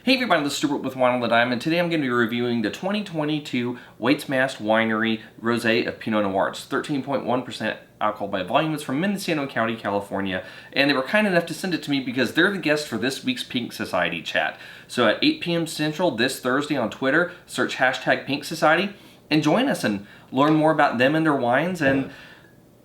Hey everybody, this is Stuart with Wine on the Dime, and today I'm going to be reviewing the 2022 Waits-Mast Winery Rosé of Pinot Noir. It's 13.1% alcohol by volume. It's from Mendocino County, California, and they were kind enough to send it to me because they're the guest for this week's Pink Society chat. So at 8 p.m. Central this Thursday on Twitter, search hashtag Pink Society and join us and learn more about them and their wines. And,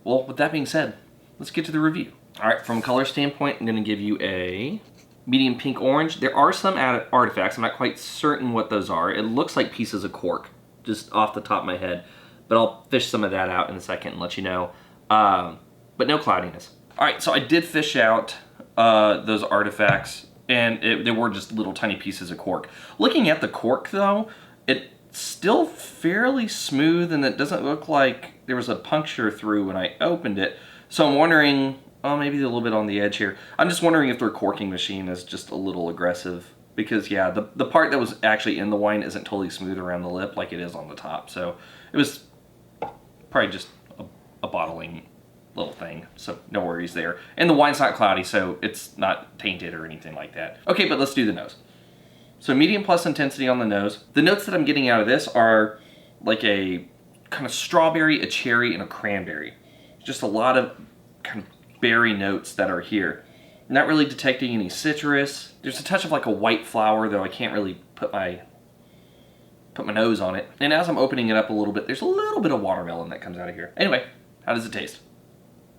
well, with that being said, let's get to the review. All right, from a color standpoint, I'm going to give you a medium pink orange. There are some artifacts. I'm not quite certain what those are. It looks like pieces of cork, just off the top of my head. But I'll fish some of that out in a second and let you know. But no cloudiness. All right, so I did fish out those artifacts, and they were just little tiny pieces of cork. Looking at the cork, though, it's still fairly smooth, and it doesn't look like there was a puncture through when I opened it. So I'm wondering, oh, maybe a little bit on the edge here. I'm just wondering if their corking machine is just a little aggressive. Because, yeah, the part that was actually in the wine isn't totally smooth around the lip like it is on the top. So it was probably just a bottling little thing. So no worries there. And the wine's not cloudy, so it's not tainted or anything like that. Okay, but let's do the nose. So medium plus intensity on the nose. The notes that I'm getting out of this are like a kind of strawberry, a cherry, and a cranberry. Just a lot of kind of berry notes that are here. Not really detecting any citrus. There's a touch of like a white flower, though I can't really put my nose on it. And as I'm opening it up a little bit, there's a little bit of watermelon that comes out of here. Anyway, how does it taste?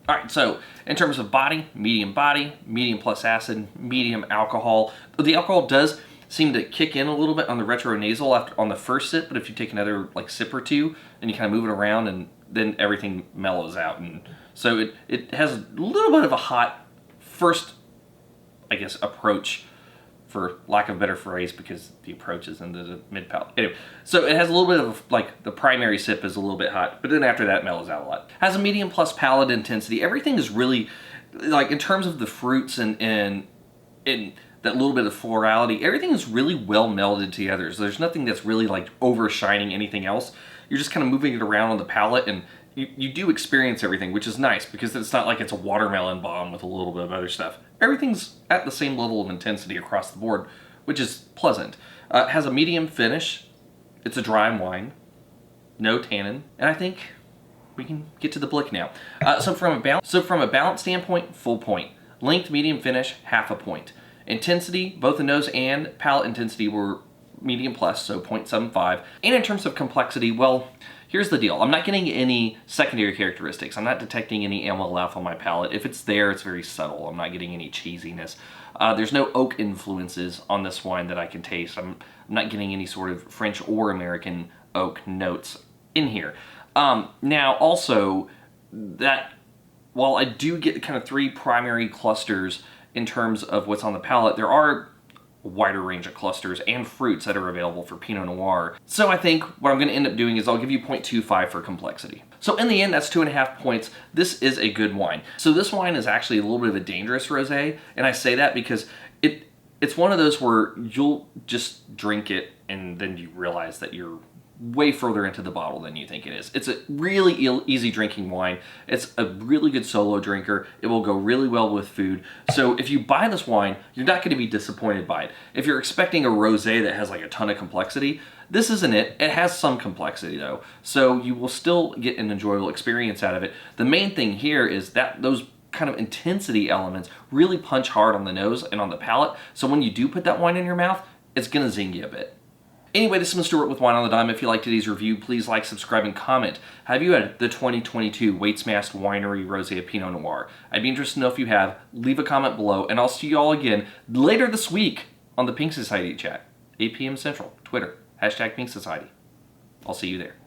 All right, so in terms of body, medium plus acid, medium alcohol. The alcohol does seem to kick in a little bit on the retronasal on the first sip, but if you take another like sip or two and you kind of move it around, and then everything mellows out. And so it has a little bit of a hot first, I guess, approach, for lack of a better phrase, because the approach is into the mid palate. Anyway, so it has a little bit of, like, the primary sip is a little bit hot, but then after that it mellows out a lot. Has a medium plus palate intensity. Everything is really, like, in terms of the fruits and that little bit of florality, everything is really well melded together. So there's nothing that's really, like, overshining anything else. You're just kind of moving it around on the palate, and you do experience everything, which is nice, because it's not like it's a watermelon bomb with a little bit of other stuff. Everything's at the same level of intensity across the board, which is pleasant. It has a medium finish. It's a dry wine. No tannin. And I think we can get to the blick now. So from a balance standpoint, full point. Length, medium finish, half a point. Intensity, both the nose and palate intensity were medium plus, so 0.75. And in terms of complexity, well, here's the deal. I'm not getting any secondary characteristics. I'm not detecting any MLF on my palate. If it's there, it's very subtle. I'm not getting any cheesiness. There's no oak influences on this wine that I can taste. I'm not getting any sort of French or American oak notes in here. Now, also, that while I do get kind of three primary clusters in terms of what's on the palate, there are a wider range of clusters and fruits that are available for Pinot Noir. So I think what I'm going to end up doing is I'll give you 0.25 for complexity. So in the end, that's 2.5 points. This is a good wine. So this wine is actually a little bit of a dangerous rosé, and I say that because it's one of those where you'll just drink it and then you realize that you're way further into the bottle than you think it is. It's a really easy drinking wine. It's a really good solo drinker. It will go really well with food. So if you buy this wine, you're not going to be disappointed by it. If you're expecting a rosé that has like a ton of complexity, this isn't it. It has some complexity though. So you will still get an enjoyable experience out of it. The main thing here is that those kind of intensity elements really punch hard on the nose and on the palate. So when you do put that wine in your mouth, it's going to zing you a bit. Anyway, this is Mr. Stuart with Wine on the Dime. If you liked today's review, please like, subscribe, and comment. Have you had the 2022 Waits-Mast Winery Rosé of Pinot Noir? I'd be interested to know if you have. Leave a comment below, and I'll see you all again later this week on the Pink Society chat. 8 p.m. Central, Twitter, hashtag Pink Society. I'll see you there.